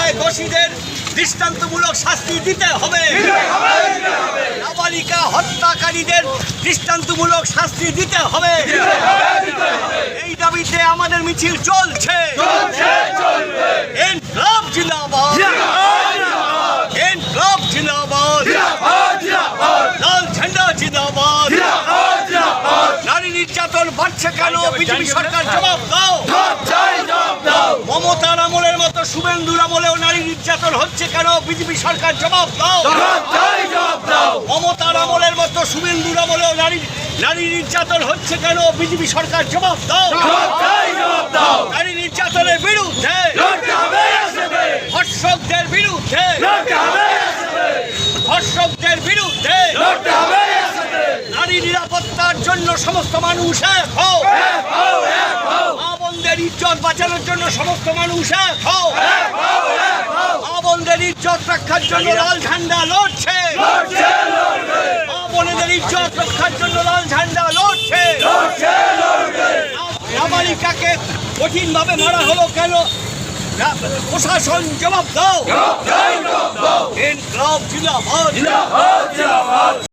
রায় দোষীদের দৃষ্টান্তমূলক শাস্তি দিতে হবে। নাবালিকা হত্যাকারীদের দৃষ্টান্তমূলক শাস্তি দিতে হবে। এই দাবিতে আমাদের মিছিল চলছে। ইনকলাব জিন্দাবাদ, ইনকলাব জিন্দাবাদ, লাল ঝান্ডা জিন্দাবাদ। নারী নির্যাতন বাড়ছে কেন? বিজেপি সরকার জবাব দাও। মমতার আমলের মতো শুভেন্দুর আমলেও নারী নির্যাতন হচ্ছে কেন? বিজেপি সরকার জবাব দাও। মমতার আমলের মতো শুভেন্দুর আমলেও নারী নির্যাতন হচ্ছে কেন? বিজেপি সরকার জবাব দাও। নারী নির্যাতনের বিরুদ্ধে, ধর্ষকদের বিরুদ্ধে, ধর্ষকদের বিরুদ্ধে নারী নিরাপত্তার জন্য সমস্ত মানুষ এক হও। মা বোনদের ইজ্জত বাঁচানোর জন্য সমস্ত মানুষ এক হও। মা বোনদের ইজ্জত রক্ষার জন্য লাল ঝান্ডা লড়ছে। মা বোনেদের ইজ্জত রক্ষার জন্য লাল ঝান্ডা লড়ছে। নাবালিকাকে কঠিনভাবে মারা হলো কেন? প্রশাসন জবাব দাও। ইনকলাব জিন্দাবাদ।